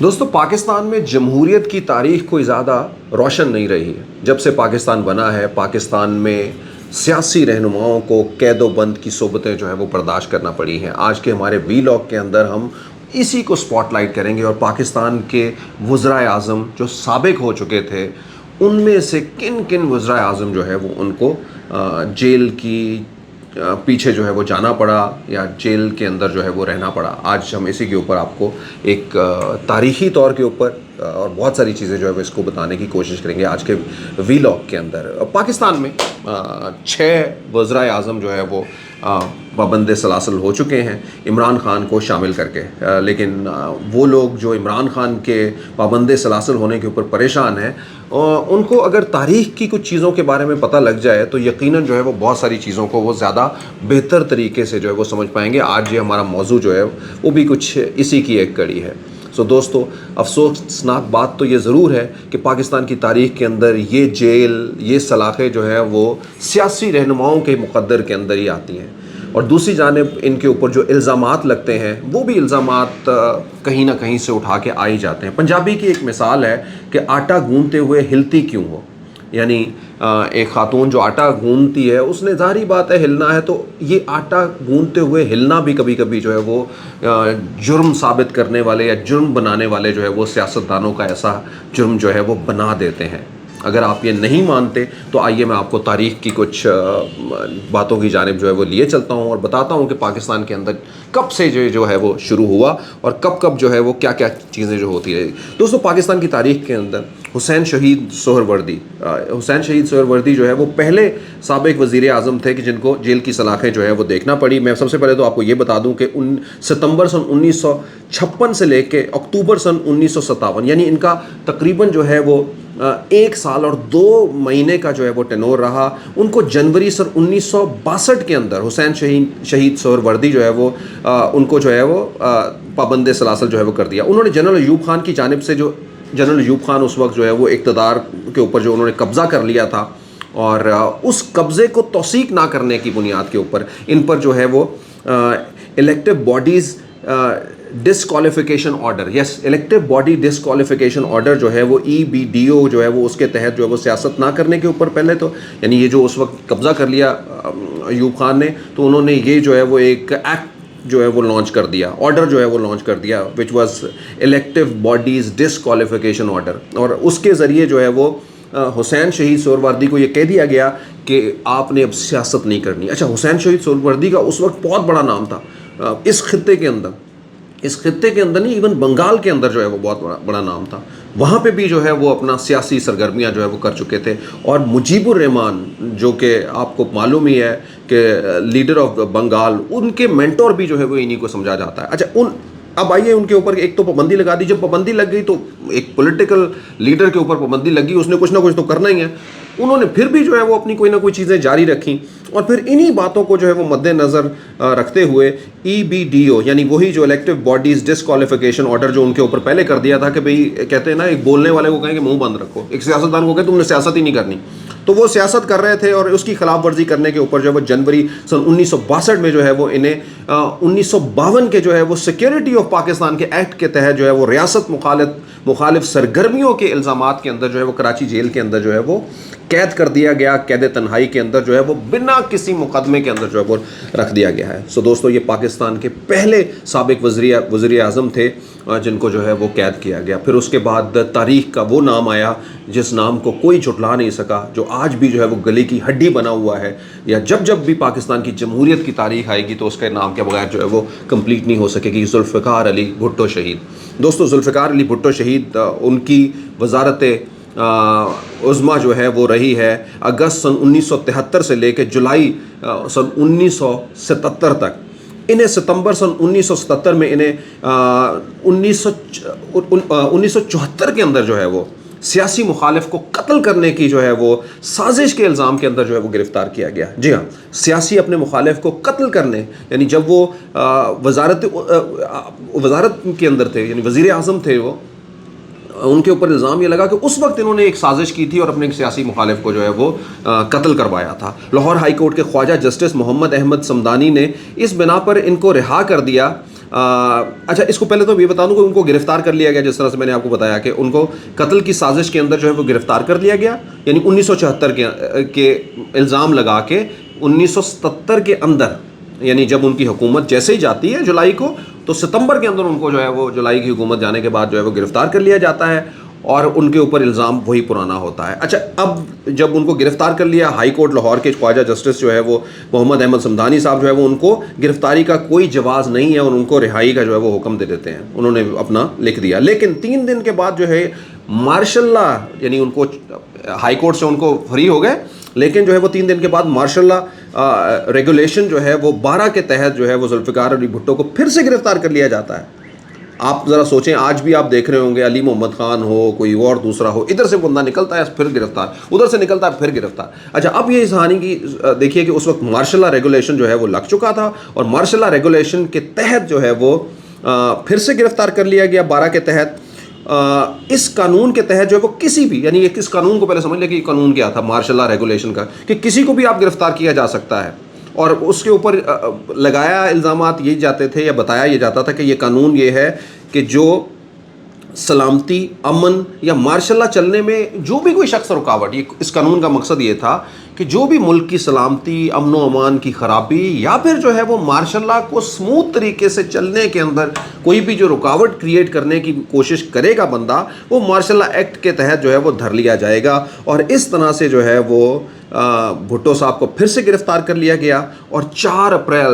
दोस्तों पाकिस्तान में जमहूरियत की तारीख कोई ज़्यादा रोशन नहीं रही है। जब से पाकिस्तान बना है, पाकिस्तान में सियासी रहनुमाओं को कैद बंद की सोबतें जो है वो बर्दाश्त करना पड़ी हैं। आज के हमारे वीलॉग के अंदर हम इसी को स्पॉटलाइट करेंगे और पाकिस्तान के वज़राए आज़म जो साबिक हो चुके थे, उनमें से किन किन वज़राए आज़म जो है वो उनको जेल की पीछे जो है वो जाना पड़ा या जेल के अंदर जो है वो रहना पड़ा। आज हम इसी के ऊपर आपको एक तारीख़ी तौर के ऊपर और बहुत सारी चीज़ें जो है वो इसको बताने की कोशिश करेंगे आज के वीलॉग के अंदर। पाकिस्तान में 6 वज़राए आज़म जो है वो पाबंद सलासल हो चुके हैं, इमरान ख़ान को शामिल करके। लेकिन वो लोग जो इमरान ख़ान के पाबंद सलासल होने के ऊपर परेशान हैं, उनको अगर तारीख़ की कुछ चीज़ों के बारे में पता लग जाए तो यकीनन जो है वो बहुत सारी चीज़ों को वो ज़्यादा बेहतर तरीके से जो है वो समझ पाएंगे। आज ये हमारा मौजू जो है वो भी कुछ इसी की एक कड़ी है। सो दोस्तों, अफसोसनाक बात तो ये ज़रूर है कि पाकिस्तान की तारीख़ के अंदर ये जेल, ये सलाखें जो है वो सियासी रहनुमाओं के मुक़द्दर के अंदर ही आती हैं। और दूसरी जानिब इनके ऊपर जो इल्ज़ामात लगते हैं वो भी इल्ज़ामात कहीं ना कहीं से उठा के आ ही जाते हैं। पंजाबी की एक मिसाल है कि आटा गूंदते हुए हिलती क्यों हो, यानी एक ख़ातून जो आटा गूंदती है उसने ज़ाहिर बात है हिलना है, तो ये आटा गूंदते हुए हिलना भी कभी कभी जो है वो जुर्म साबित करने वाले या जुर्म बनाने वाले जो है वो सियासतदानों का ऐसा जुर्म जो है वो बना देते हैं। अगर आप ये नहीं मानते तो आइए मैं आपको तारीख़ की कुछ बातों की जानिब जो है वो लिए चलता हूँ और बताता हूँ कि पाकिस्तान के अंदर कब से जो है वो शुरू हुआ और कब कब जो है वो क्या क्या चीज़ें जो होती रही। दोस्तों, पाकिस्तान की तारीख़ के अंदर हुसैन शहीद सोहरवर्दी जो है वो पहले साबिक वज़ीर आज़म थे कि जिनको जेल की सलाखें जो है वो देखना पड़ी। मैं सबसे पहले तो आपको ये बता दूं कि सितंबर सन 1956 से लेके अक्टूबर सन 1957, यानी इनका तकरीबन जो है वो 1 साल और 2 महीने का जो है वो टेनोर रहा। उनको जनवरी सन 1962 के अंदर हुसैन शहीद सोहरवर्दी जो है वो उनको जो है वो पाबंद सलासल जो है वो कर दिया। उन्होंने जनरल अयूब खान की जानिब से, जो जनरल अयूब खान उस वक्त जो है वो इक़्तिदार के ऊपर जो उन्होंने कब्ज़ा कर लिया था, और उस कब्ज़े को तौसीक ना करने की बुनियाद के ऊपर इन पर जो है वो elective bodies disqualification order, elective body disqualification order जो है वो EBDO जो है वो उसके तहत जो है वो सियासत ना करने के ऊपर पहले तो, यानी ये जो उस वक्त कब्ज़ा कर लिया अयूब खान ने, तो उन्होंने ये जो है वो एक एक्ट जो है वो लॉन्च कर दिया, ऑर्डर जो है वो लॉन्च कर दिया, which was elective bodies disqualification order. और उसके ज़रिए जो है वो हुसैन शहीद सोहरवर्दी को ये कह दिया गया कि आपने अब सियासत नहीं करनी। अच्छा, हुसैन शहीद सोहरवर्दी का उस वक्त बहुत बड़ा नाम था इस खित्ते के अंदर नहीं, इवन बंगाल के अंदर जो है वो बहुत बड़ा नाम था। वहाँ पे भी जो है वो अपना सियासी सरगर्मियाँ जो है वो कर चुके थे। और मुजीबुर रहमान, जो कि आपको मालूम ही है कि लीडर ऑफ बंगाल, उनके मेंटोर भी जो है वो इन्हीं को समझा जाता है। अच्छा, अब आइए उनके ऊपर एक तो पाबंदी लगा दी। जब पाबंदी लग गई तो एक पॉलिटिकल लीडर के ऊपर पाबंदी लगी, उसने कुछ ना कुछ तो करना ही है। उन्होंने फिर भी जो है वो अपनी कोई ना कोई चीज़ें जारी रखी और फिर इन्हीं बातों को जो है वो मद्देनज़र रखते हुए EBDO, यानी वही जो इलेक्टिव बॉडीज़ डिसक्वालिफिकेशन ऑर्डर जो उनके ऊपर पहले कर दिया था कि भाई, कहते हैं ना, एक बोलने वाले को कहें कि मुंह बंद रखो, एक सियासतदान को कहें तुमने सियासत ही नहीं करनी, तो वो सियासत कर रहे थे। और उसकी खिलाफ वर्जी करने के ऊपर जो है वो जनवरी सन 1962 में जो है वो इन्हें 1952 के जो है वो सिक्योरिटी ऑफ पाकिस्तान के एक्ट के तहत जो है वो रियासत मुखालिफ सरगर्मियों के इल्ज़ामात के अंदर जो है वो कराची जेल के अंदर जो है वो कैद कर दिया गया। कैद तन्हाई के अंदर जो है वो बिना किसी मुकदमे के अंदर जो है वो रख दिया गया है। सो दोस्तों, ये पाकिस्तान के पहले साबिक वज़ीर आज़म थे जिनको जो है वो कैद किया गया। फिर उसके बाद तारीख़ का वो नाम आया जिस नाम को कोई झुटला नहीं सका, जो आज भी जो है वो गले की हड्डी बना हुआ है, या जब भी पाकिस्तान की जमहूरियत की तारीख़ आएगी तो उसके नाम के बगैर जो है वो कंप्लीट नहीं हो सकेगी। ज़ुल्फ़िकार अली भुट्टो शहीद। दोस्तों, ज़ुल्फ़िकार अली भुट्टो शहीद, उनकी वज़ारत उज़्मा जो है वो रही है अगस्त सन 1973 से लेकर जुलाई सन 1977 तक। इन्हें सितंबर सन 1977 में इन्हें 1974 के अंदर जो है वो सियासी मुखालिफ को कत्ल करने की जो है वो साजिश के इल्ज़ाम के अंदर जो है वो गिरफ़्तार किया गया। जी हाँ, सियासी अपने मुखालिफ को कत्ल करने, यानी जब वो वज़ारत के अंदर थे, यानी वज़ीर आज़म थे, वो उनके ऊपर इल्ज़ाम ये लगा कि उस वक्त इन्होंने एक साजिश की थी और अपने एक सियासी मुखालिफ को जो है वो कत्ल करवाया था। लाहौर हाई कोर्ट के ख्वाजा जस्टिस मोहम्मद अहमद समदानी ने इस बिना पर इनको रिहा कर दिया اچھا اس کو پہلے تو یہ بتا دوں کہ ان کو گرفتار کر لیا گیا، جس طرح سے میں نے آپ کو بتایا کہ ان کو قتل کی سازش کے اندر جو ہے وہ گرفتار کر لیا گیا، یعنی 1974 کے الزام لگا کے 1977 کے اندر، یعنی جب ان کی حکومت جیسے ہی جاتی ہے جولائی کو، تو ستمبر کے اندر ان کو جو ہے وہ جولائی کی حکومت جانے کے بعد جو ہے وہ گرفتار کر لیا جاتا ہے اور ان کے اوپر الزام وہی پرانا ہوتا ہے۔ اچھا اب جب ان کو گرفتار کر لیا، ہائی کورٹ لاہور کے خواجہ جسٹس جو ہے وہ محمد احمد صمدانی صاحب جو ہے وہ ان کو گرفتاری کا کوئی جواز نہیں ہے اور ان کو رہائی کا جو ہے وہ حکم دے دیتے ہیں، انہوں نے اپنا لکھ دیا۔ لیکن 3 دن کے بعد جو ہے مارشل لا، یعنی ان کو ہائی کورٹ سے ان کو فری ہو گئے، لیکن جو ہے وہ 3 دن کے بعد مارشل لا ریگولیشن جو ہے وہ 12 کے تحت جو ہے وہ ذوالفقار علی بھٹو کو پھر سے گرفتار کر لیا جاتا ہے۔ آپ ذرا سوچیں، آج بھی آپ دیکھ رہے ہوں گے علی محمد خان ہو، کوئی اور دوسرا ہو، ادھر سے بندہ نکلتا ہے پھر گرفتار، ادھر سے نکلتا ہے پھر گرفتار۔ اچھا اب یہ اس کہانی کی دیکھیے کہ اس وقت مارشل لا ریگولیشن جو ہے وہ لگ چکا تھا، اور مارشل لا ریگولیشن کے تحت جو ہے وہ پھر سے گرفتار کر لیا گیا 12 کے تحت۔ اس قانون کے تحت جو ہے وہ کسی بھی، یعنی اس قانون کو پہلے سمجھ لیں کہ یہ قانون کیا تھا مارشل لا ریگولیشن کا، کہ کسی کو بھی آپ گرفتار کیا جا سکتا ہے، اور اس کے اوپر لگایا الزامات یہ جاتے تھے یا بتایا یہ جاتا تھا کہ یہ قانون یہ ہے کہ جو سلامتی، امن یا مارشل لا چلنے میں جو بھی کوئی شخص رکاوٹ، یہ اس قانون کا مقصد یہ تھا کہ جو بھی ملک کی سلامتی، امن و امان کی خرابی یا پھر جو ہے وہ مارشل لا کو سموتھ طریقے سے چلنے کے اندر کوئی بھی جو رکاوٹ کریٹ کرنے کی کوشش کرے گا بندہ، وہ مارشل لا ایکٹ کے تحت جو ہے وہ دھر لیا جائے گا۔ اور اس طرح سے جو ہے وہ بھٹو صاحب کو پھر سے گرفتار کر لیا گیا، اور 4 اپریل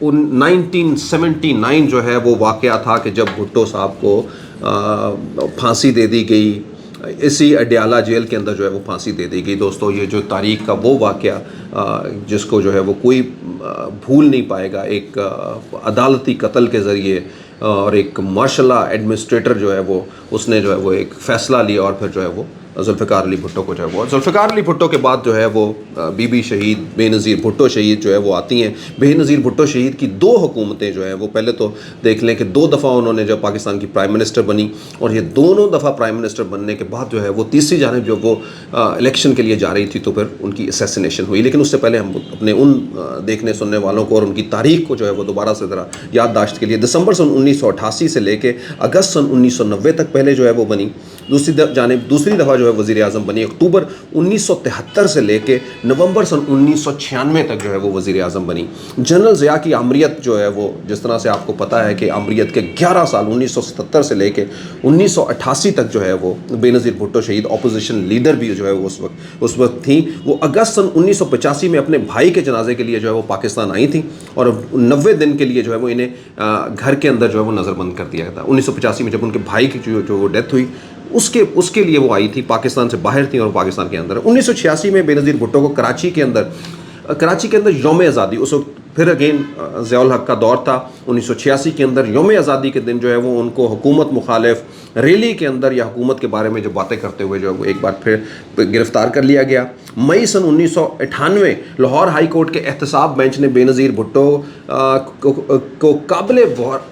1979 جو ہے وہ واقعہ تھا کہ جب بھٹو صاحب کو پھانسی دے دی گئی، اسی اڈیالہ جیل کے اندر جو ہے وہ پھانسی دے دی گئی۔ دوستو یہ جو تاریخ کا وہ واقعہ جس کو جو ہے وہ کوئی بھول نہیں پائے گا، ایک عدالتی قتل کے ذریعے، اور ایک مارشل لا ایڈمنسٹریٹر جو ہے وہ اس نے جو ہے وہ ایک فیصلہ لیا، اور پھر جو ہے وہ ذوالفقار علی بھٹو کو جو ہے وہ، ذوالفقار علی بھٹو کے بعد جو ہے وہ بی بی شہید، بے نظیر بھٹو شہید جو ہے وہ آتی ہیں۔ بے نظیر بھٹو شہید کی 2 حکومتیں جو ہیں وہ، پہلے تو دیکھ لیں کہ 2 دفعہ انہوں نے جب پاکستان کی پرائم منسٹر بنی، اور یہ دونوں دفعہ پرائم منسٹر بننے کے بعد جو ہے وہ تیسری جانب جو وہ الیکشن کے لیے جا رہی تھی تو پھر ان کی اسیسینیشن ہوئی۔ لیکن اس سے پہلے ہم اپنے ان دیکھنے سننے والوں کو اور ان کی تاریخ کو جو ہے وہ دوبارہ سے ذرا یادداشت کے لیے، دسمبر سن 1988 سے لے کے اگست سن 1990 تک پہلے جو ہے وہ بنی، دوسری دفعہ جو ہے وزیر اعظم بنی اکتوبر 1973 سے لے کے نومبر سن 1996 تک جو ہے وہ وزیر اعظم بنی۔ جنرل ضیاء کی آمریت جو ہے وہ، جس طرح سے آپ کو پتہ ہے کہ آمریت کے 11 سال 1977 سے لے کے 1988 تک جو ہے وہ بے نظیر بھٹو شہید اپوزیشن لیڈر بھی جو ہے وہ اس وقت تھیں۔ وہ اگست سن 1985 میں اپنے بھائی کے جنازے کے لیے جو ہے وہ پاکستان آئی تھیں، اور 90 دن کے لیے جو ہے وہ انہیں گھر کے اندر جو ہے وہ نظر بند کر دیا گیا تھا۔ 1985 میں جب ان کے بھائی کی جو وہ ڈیتھ ہوئی، اس کے لیے وہ آئی تھی، پاکستان سے باہر تھیں اور پاکستان کے اندر۔ 1986 میں بے نظیر بھٹو کو کراچی کے اندر یوم آزادی، اس وقت پھر اگین ضیاء الحق کا دور تھا، 1986 کے اندر یوم آزادی کے دن جو ہے وہ ان کو حکومت مخالف ریلی کے اندر یا حکومت کے بارے میں جو باتیں کرتے ہوئے جو ہے وہ ایک بار پھر گرفتار کر لیا گیا۔ مئی سن 1998 لاہور ہائی کورٹ کے احتساب بینچ نے بے نظیر بھٹو کو قابل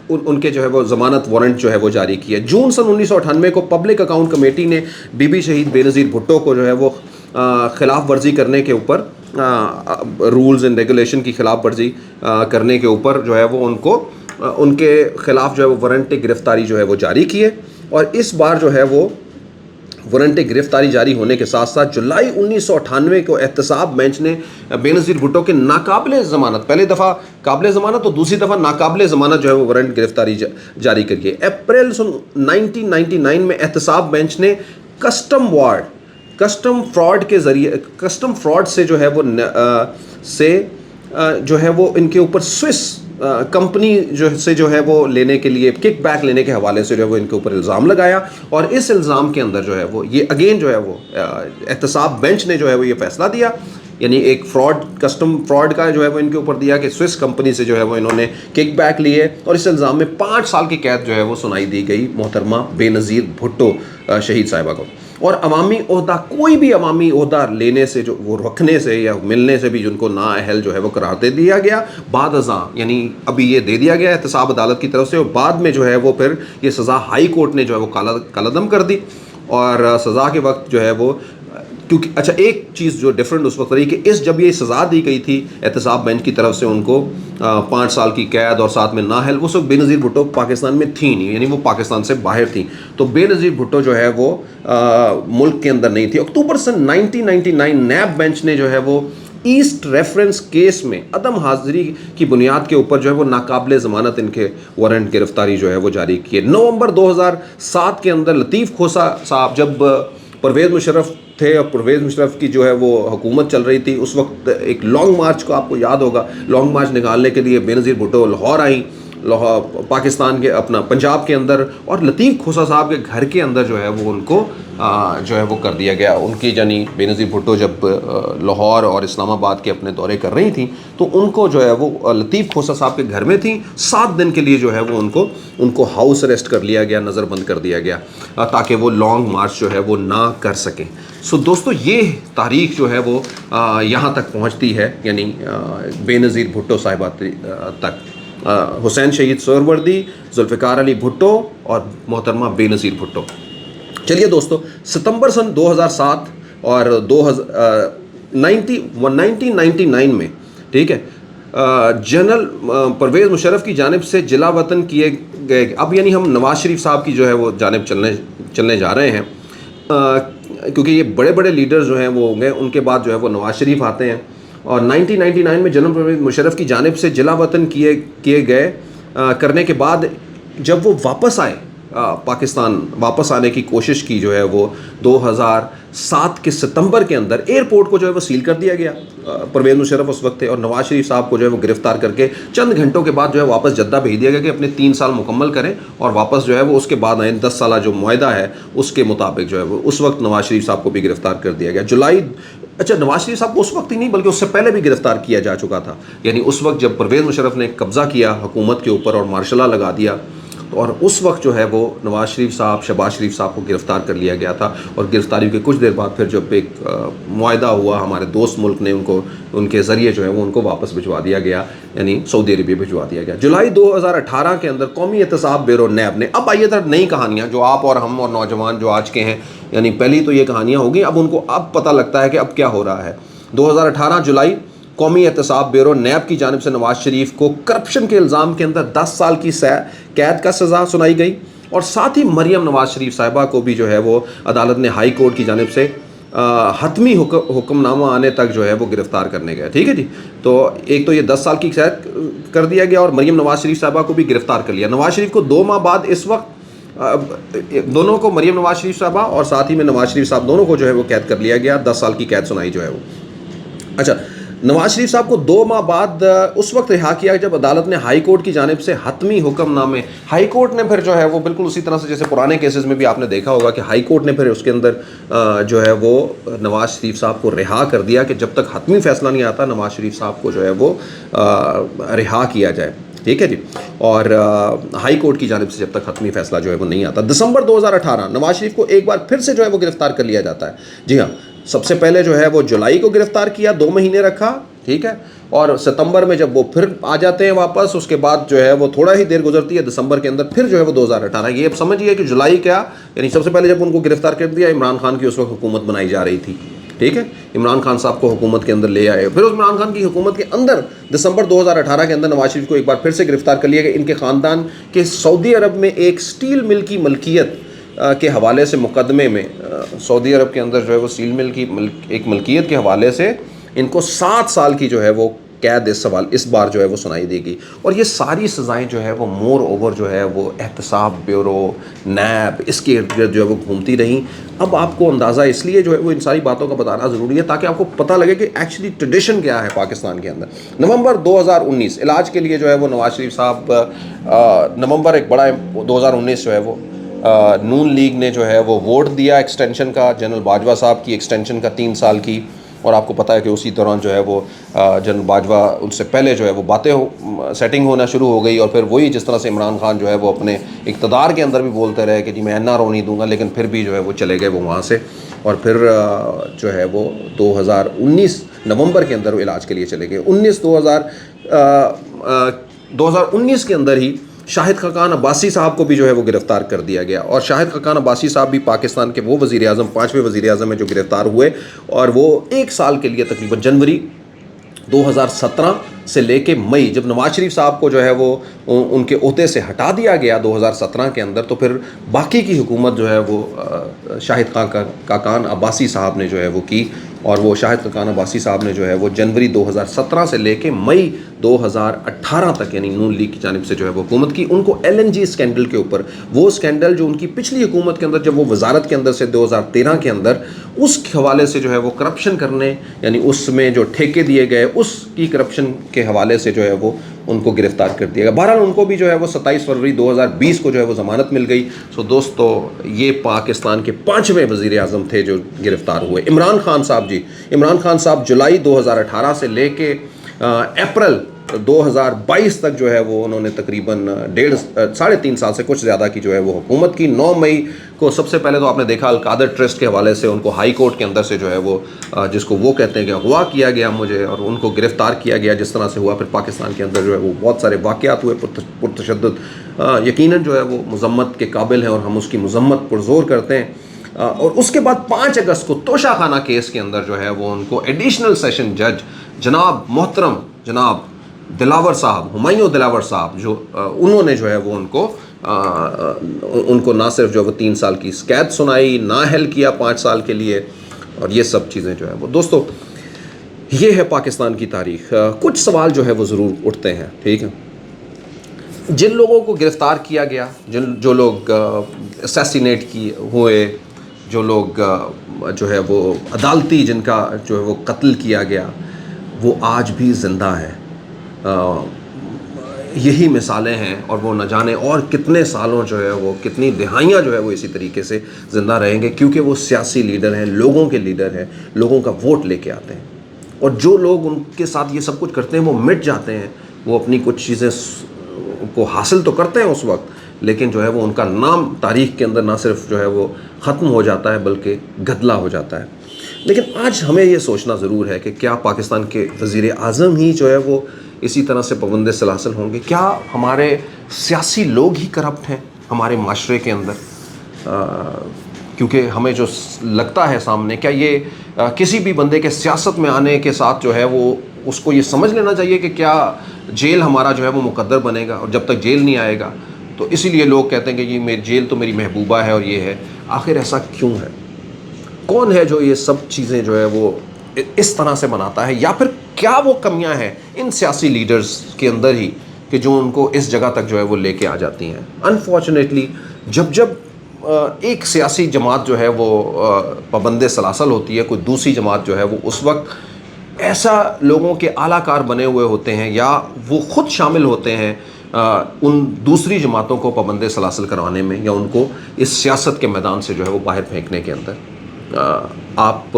ان کے جو ہے وہ ضمانت وارنٹ جو ہے وہ جاری کیا۔ جون سن 1998 کو پبلک اکاؤنٹ کمیٹی نے بی بی شہید بے نظیر بھٹو کو جو ہے وہ خلاف ورزی کرنے کے اوپر، رولز اینڈ ریگولیشن کی خلاف ورزی کرنے کے اوپر جو ہے وہ ان کے خلاف جو ہے وہ وارنٹ گرفتاری جو ہے وہ جاری کیے، اور اس بار جو ہے وہ وارنٹ گرفتاری جاری ہونے کے ساتھ ساتھ جولائی 1998 کو احتساب بینچ نے بے نظیر بھٹو کے ناقابل ضمانت، پہلے دفعہ قابل ضمانت تو دوسری دفعہ ناقابل ضمانت جو ہے وہ وارنٹ گرفتاری جاری کری ہے۔ اپریل سن 1999 میں احتساب بینچ نے کسٹم فراڈ سے جو ہے وہ جو ہے وہ ان کے اوپر سوئس کمپنی جو ہے وہ لینے کے لیے، کک بیک لینے کے حوالے سے جو ہے وہ ان کے اوپر الزام لگایا، اور اس الزام کے اندر جو ہے وہ یہ اگین جو ہے وہ احتساب بینچ نے جو ہے وہ یہ فیصلہ دیا، یعنی ایک کسٹم فراڈ کا جو ہے وہ ان کے اوپر دیا کہ سوئس کمپنی سے جو ہے وہ انہوں نے کک بیک لیے، اور اس الزام میں 5 سال کی قید جو ہے وہ سنائی دی گئی محترمہ بے نظیر بھٹو شہید صاحبہ کو۔ اور عوامی عہدہ، کوئی بھی عوامی عہدہ لینے سے جو وہ رکھنے سے یا ملنے سے بھی جن کو نااہل جو ہے وہ قرار دے دیا گیا بعد ازاں، یعنی ابھی یہ دے دیا گیا احتساب عدالت کی طرف سے، اور بعد میں جو ہے وہ پھر یہ سزا ہائی کورٹ نے جو ہے وہ کالعدم کر دی، اور سزا کے وقت جو ہے وہ کیونکہ اچھا ایک چیز جو ڈفرینٹ اس وقت رہی کہ جب یہ سزا دی گئی تھی احتساب بینچ کی طرف سے ان کو 5 سال کی قید اور ساتھ میں نااہل، اس وقت بے نظیر بھٹو پاکستان میں تھی نہیں، یعنی وہ پاکستان سے باہر تھیں، تو بے نظیر بھٹو جو ہے وہ ملک کے اندر نہیں تھی۔ اکتوبر سن 1999 نیب بینچ نے جو ہے وہ ایسٹ ریفرنس کیس میں عدم حاضری کی بنیاد کے اوپر جو ہے وہ ناقابل ضمانت ان کے وارنٹ گرفتاری جو ہے وہ جاری کیے۔ نومبر 2007 کے اندر لطیف کھوسہ صاحب جب پرویز مشرف تھے اور پرویز مشرف کی جو ہے وہ حکومت چل رہی تھی، اس وقت ایک لانگ مارچ کو آپ کو یاد ہوگا، لانگ مارچ نکالنے کے لیے بے نظیر بھٹو لاہور آئیں، پاکستان کے اپنا پنجاب کے اندر، اور لطیف کھوسہ صاحب کے گھر کے اندر جو ہے وہ ان کو جو ہے وہ کر دیا گیا۔ ان کی یعنی بے نظیر بھٹو جب لاہور اور اسلام آباد کے اپنے دورے کر رہی تھیں تو ان کو جو ہے وہ لطیف کھوسہ صاحب کے گھر میں تھیں، 7 دن کے لیے جو ہے وہ ان کو ہاؤس اریسٹ کر لیا گیا، نظر بند کر دیا گیا تاکہ وہ لانگ مارچ جو ہے وہ نہ کر سکیں۔ سو دوستو یہ تاریخ جو ہے وہ یہاں تک پہنچتی ہے، یعنی بے نظیر بھٹو صاحبہ تک، حسین شہید سہروردی، ذوالفقار علی بھٹو اور محترمہ بے نظیر بھٹو۔ چلیے دوستو، ستمبر سن 2007 اور 1999 میں، ٹھیک ہے، جنرل پرویز مشرف کی جانب سے جلا وطن کیے گئے، اب یعنی ہم نواز شریف صاحب کی جو ہے وہ جانب چلنے جا رہے ہیں، کیونکہ یہ بڑے بڑے لیڈر جو ہیں وہ ہوں گے، ان کے بعد جو ہے وہ نواز شریف آتے ہیں، اور 1999 میں جنرل پرویز مشرف کی جانب سے جلا وطن کیے گئے کرنے کے بعد جب وہ واپس آئے پاکستان، واپس آنے کی کوشش کی جو ہے وہ 2007 کے ستمبر کے اندر ایئرپورٹ کو جو ہے وہ سیل کر دیا گیا۔ پرویز مشرف اس وقت تھے، اور نواز شریف صاحب کو جو ہے وہ گرفتار کر کے چند گھنٹوں کے بعد جو ہے واپس جدہ بھیج دیا گیا کہ اپنے 3 سال مکمل کریں اور واپس جو ہے وہ اس کے بعد آئیں، 10 سالہ جو معاہدہ ہے اس کے مطابق جو ہے وہ اس وقت نواز شریف صاحب کو بھی گرفتار کر دیا گیا۔ نواز شریف صاحب کو اس وقت ہی نہیں بلکہ اس سے پہلے بھی گرفتار کیا جا چکا تھا، یعنی اس وقت جب پرویز مشرف نے قبضہ کیا حکومت کے اوپر اور مارشل لا لگا دیا، اور اس وقت جو ہے وہ نواز شریف صاحب، شہباز شریف صاحب کو گرفتار کر لیا گیا تھا، اور گرفتاری کے کچھ دیر بعد پھر جب ایک معاہدہ ہوا ہمارے دوست ملک نے ان کے ذریعے جو ہے وہ ان کو واپس بھجوا دیا گیا، یعنی سعودی عربیہ بھجوا دیا گیا۔ جولائی 2018 کے اندر قومی احتساب بیورو نیب نے، اب آئیے تھا نئی کہانیاں جو آپ اور ہم اور نوجوان جو آج کے ہیں، یعنی پہلی تو یہ کہانیاں ہوگی، اب ان کو اب پتہ لگتا ہے کہ اب کیا ہو رہا ہے۔ 2018 جولائی قومی احتساب بیورو نیب کی جانب سے نواز شریف کو کرپشن کے الزام کے اندر 10 سال کی قید کا سزا سنائی گئی، اور ساتھ ہی مریم نواز شریف صاحبہ کو بھی جو ہے وہ عدالت نے ہائی کورٹ کی جانب سے حتمی حکم نامہ آنے تک جو ہے وہ گرفتار کرنے گئے، ٹھیک ہے جی۔ تو ایک تو یہ 10 سال کی قید کر دیا گیا، اور مریم نواز شریف صاحبہ کو بھی گرفتار کر لیا۔ نواز شریف کو 2 ماہ بعد اس وقت دونوں کو، مریم نواز شریف صاحبہ اور ساتھ ہی میں نواز شریف صاحب، دونوں کو جو ہے وہ قید کر لیا گیا، 10 سال کی قید سنائی جو ہے وہ۔ اچھا، نواز شریف صاحب کو 2 ماہ بعد اس وقت رہا کیا جب عدالت نے ہائی کورٹ کی جانب سے حتمی حکم نامے، ہائی کورٹ نے پھر جو ہے وہ بالکل اسی طرح سے جیسے پرانے کیسز میں بھی آپ نے دیکھا ہوگا کہ ہائی کورٹ نے پھر اس کے اندر جو ہے وہ نواز شریف صاحب کو رہا کر دیا کہ جب تک حتمی فیصلہ نہیں آتا نواز شریف صاحب کو جو ہے وہ رہا کیا جائے، ٹھیک ہے جی، اور ہائی کورٹ کی جانب سے جب تک حتمی فیصلہ جو ہے وہ نہیں آتا۔ دسمبر 2018 نواز شریف کو ایک بار پھر سے جو ہے وہ گرفتار کر لیا جاتا ہے، جی ہاں، سب سے پہلے جو ہے وہ جولائی کو گرفتار کیا، 2 مہینے رکھا، ٹھیک ہے، اور ستمبر میں جب وہ پھر آ جاتے ہیں واپس، اس کے بعد جو ہے وہ تھوڑا ہی دیر گزرتی ہے دسمبر کے اندر پھر جو ہے وہ 2018، یہ اب سمجھیے کہ جولائی کیا، یعنی سب سے پہلے جب ان کو گرفتار کر دیا، عمران خان کی اس وقت حکومت بنائی جا رہی تھی، ٹھیک ہے، عمران خان صاحب کو حکومت کے اندر لے آئے، پھر اس عمران خان کی حکومت کے اندر دسمبر 2018 کے اندر نواز شریف کو ایک بار پھر سے گرفتار کر لیا گیا۔ ان کے خاندان کے سعودی عرب میں ایک سٹیل مل کی ملکیت کے حوالے سے مقدمے میں، سعودی عرب کے اندر جو ہے وہ سٹیل مل کی ایک ملکیت کے حوالے سے ان کو 7 سال کی جو ہے وہ قید اس بار جو ہے وہ سنائی دے گی، اور یہ ساری سزائیں جو ہے وہ مور اوور جو ہے وہ احتساب بیورو نیب اس کے ارد گرد جو ہے وہ گھومتی رہیں۔ اب آپ کو اندازہ اس لیے جو ہے وہ ان ساری باتوں کا بتانا ضروری ہے تاکہ آپ کو پتہ لگے کہ ایکچولی ٹریڈیشن کیا ہے پاکستان کے اندر۔ نومبر 2019 علاج کے لیے جو ہے وہ نواز شریف صاحب نومبر ایک بڑا 2019 جو ہے وہ نون لیگ نے جو ہے وہ ووٹ دیا ایکسٹینشن کا، جنرل باجوہ صاحب کی ایکسٹینشن کا 3 سال کی، اور آپ کو پتہ ہے کہ اسی دوران جو ہے وہ جنرل باجوہ ان سے پہلے جو ہے وہ باتیں سیٹنگ ہونا شروع ہو گئی، اور پھر وہی جس طرح سے عمران خان جو ہے وہ اپنے اقتدار کے اندر بھی بولتے رہے کہ جی میں NRO نہیں دوں گا، لیکن پھر بھی جو ہے وہ چلے گئے وہ وہاں سے، اور پھر جو ہے وہ 2019 نومبر کے اندر وہ علاج کے لیے چلے گئے۔ 2019 کے اندر ہی शाहिद खाकान अब्बासी साहब को भी जो है वो गिरफ्तार कर दिया गया, और शाहिद खाकान अब्बासी साहब भी पाकिस्तान के वो वज़ीर आज़म, 5वें वज़ीर आज़म हैं जो गिरफ्तार हुए, और वो 1 साल के लिए तकरीबन जनवरी 2017 से लेके मई, जब नवाज शरीफ साहब को जो है वो उनके ओहदे से हटा दिया गया 2017 के अंदर, तो फिर बाकी की हुकूमत जो है वो शाहिद खाकान अब्बासी साहब ने जो है वो की, और वो शाहिद खाकान अब्बासी साहब ने जो है वो जनवरी 2017 से लेके मई 2018 तक यानी नून लीग की जानिब से जो है वो हुकूमत की। उनको LNG स्कैंडल के ऊपर, वो स्कैंडल जो उनकी पिछली हुकूमत के अंदर जब वो वजारत के अंदर से 2013 के अंदर, उस हवाले से जो है वो करप्शन करने, यानी उसमें जो ठेके दिए गए उसकी करप्शन के हवाले से जो है वो उनको गिरफ्तार कर दिया गया। बहरहाल उनको भी जो है वो 27 फरवरी 2020 को जो है वो ज़मानत मिल गई। सो दोस्तों, ये पाकिस्तान के 5वें वज़ीर आज़म थे जो गिरफ्तार हुए। इमरान खान साहब जी, इमरान खान साहब जुलाई 2018 से लेके अप्रैल 2022 तक जो है वो उन्होंने तकरीबन 3.5 साल से कुछ ज़्यादा की जो है वो हुकूमत की। 9 मई को सबसे पहले तो आपने देखा अलकादर ट्रस्ट के हवाले से उनको हाई कोर्ट के अंदर से जो है वो जिसको वो कहते हैं कि अगवा किया गया मुझे, और उनको गिरफ़्तार किया गया जिस तरह से हुआ। फिर पाकिस्तान के अंदर जो है वो बहुत सारे वाक़यात हुए पुरतशद्दुद, यकीनन जो है वो मज़म्मत के काबिल हैं और हम उसकी मज़म्मत पुरज़ोर करते हैं। और उसके बाद 5 अगस्त को तोशाखाना केस के अंदर जो है वो उनको एडिशनल सेशन जज जनाब मोहतरम जनाब दिलावर साहब, हुमायूं दिलावर साहब, जो उन्होंने जो है वो उनको ना सिर्फ जो है वो 3 साल की कैद सुनाई, ना हेल किया 5 साल के लिए, और ये सब चीज़ें जो है वो दोस्तों, ये है पाकिस्तान की तारीख। कुछ सवाल जो है वो ज़रूर उठते हैं, ठीक है। जिन लोगों को गिरफ़्तार किया गया, जो लोग असैसिनेट हुए, जो लोग जो है वो अदालती जिनका जो है वो कत्ल किया गया, वो आज भी ज़िंदा है। यही मिसालें हैं, और वो न जाने और कितने सालों जो है वो, कितनी दिहाइयाँ जो है वो इसी तरीके से ज़िंदा रहेंगे, क्योंकि वो सियासी लीडर हैं, लोगों के लीडर हैं, लोगों का वोट लेके आते हैं। और जो लोग उनके साथ ये सब कुछ करते हैं वो मिट जाते हैं, वो अपनी कुछ चीज़ें को हासिल तो करते हैं उस वक्त, लेकिन जो है वो उनका नाम तारीख़ के अंदर ना सिर्फ जो है वो ख़त्म हो जाता है बल्कि गदला हो जाता है। लेकिन आज हमें ये सोचना ज़रूर है कि क्या पाकिस्तान के वज़ीर आज़म ही जो है वो इसी तरह से पाबंद सलासल होंगे? क्या हमारे सियासी लोग ही करप्ट हैं हमारे माशरे के अंदर? क्योंकि हमें जो लगता है सामने, क्या ये किसी भी बंदे के सियासत में आने के साथ जो है वो उसको ये समझ लेना चाहिए कि क्या जेल हमारा जो है वो मुकद्दर बनेगा, और जब तक जेल नहीं आएगा तो इसीलिए लोग कहते हैं कि ये मेरी जेल तो मेरी महबूबा है और ये है। आखिर ऐसा क्यों है? कौन है जो ये सब चीज़ें जो है वो इस तरह से बनाता है, या फिर क्या वो कमियां हैं इन सियासी लीडर्स के अंदर ही कि जो उनको इस जगह तक जो है वो लेके आ जाती हैं? अनफॉर्चुनेटली जब एक सियासी जमात जो है वो पाबंद सलासल होती है, कोई दूसरी जमात जो है वो उस वक्त ऐसा लोगों के आलाकार बने हुए होते हैं, या वो ख़ुद शामिल होते हैं उन दूसरी जमातों को पाबंद सलासल करवाने में, या उनको इस सियासत के मैदान से जो है वो बाहर फेंकने के अंदर। आप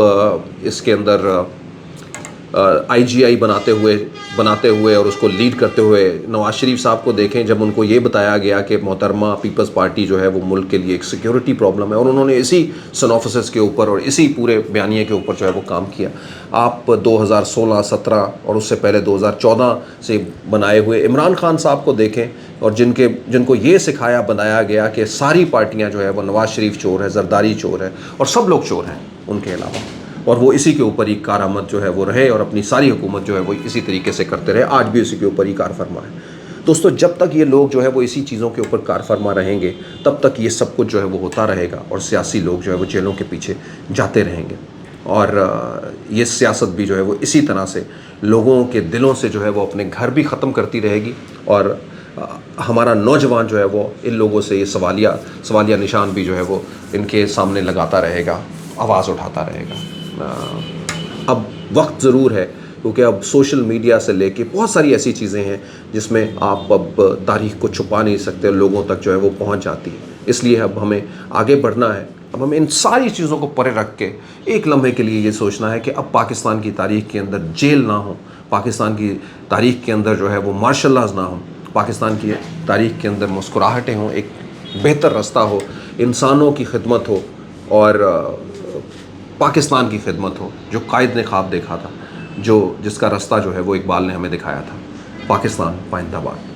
इसके अंदर IGI बनाते हुए और उसको लीड करते हुए नवाज शरीफ साहब को देखें, जब उनको ये बताया गया कि मोहतरमा पीपल्स पार्टी जो है वो मुल्क के लिए एक सिक्योरिटी प्रॉब्लम है, और उन्होंने इसी सनॉफिस के ऊपर और इसी पूरे बयानिए के ऊपर जो है वो काम किया। आप 2016, 17 और उससे पहले 2014 से बनाए हुए इमरान खान साहब को देखें, और जिनको ये सिखाया बनाया गया कि सारी पार्टियाँ जो है वो नवाज शरीफ चोर है, जरदारी चोर है, और सब लोग चोर हैं उनके अलावा, और वो इसी के ऊपर ही कारआमद जो है वो रहे, और अपनी सारी हुकूमत जो है वो इसी तरीके से करते रहे। आज भी इसी के ऊपर ही कार फरमा है। दोस्तों, जब तक ये लोग जो है वो इसी चीज़ों के ऊपर कार फरमा रहेंगे, तब तक ये सब कुछ जो है वो होता रहेगा, और सियासी लोग जो है वो जेलों के पीछे जाते रहेंगे, और ये सियासत भी जो है वो इसी तरह से लोगों के दिलों से जो है वो अपने घर भी ख़त्म करती रहेगी, और हमारा नौजवान जो है वो इन लोगों से ये सवालिया निशान भी जो है वो इनके सामने लगाता रहेगा, आवाज़ उठाता रहेगा। अब वक्त ज़रूर है, क्योंकि अब सोशल मीडिया से लेके बहुत सारी ऐसी चीज़ें हैं जिसमें आप अब तारीख़ को छुपा नहीं सकते, लोगों तक जो है वो पहुंच जाती है। इसलिए अब हमें आगे बढ़ना है। अब हमें इन सारी चीज़ों को परे रख के एक लम्हे के लिए ये सोचना है कि अब पाकिस्तान की तारीख़ के अंदर जेल ना हो, पाकिस्तान की तारीख़ के अंदर जो है वो मार्शल लॉज ना हो, पाकिस्तान की तारीख़ के अंदर मुस्कुराहटें हों, एक बेहतर रास्ता हो, इंसानों की खिदमत हो, और पाकिस्तान की खिदमत हो, जो कायद ने ख्वाब देखा था, जिसका रास्ता जो है वो इकबाल ने हमें दिखाया था। पाकिस्तान पाइंदाबाद।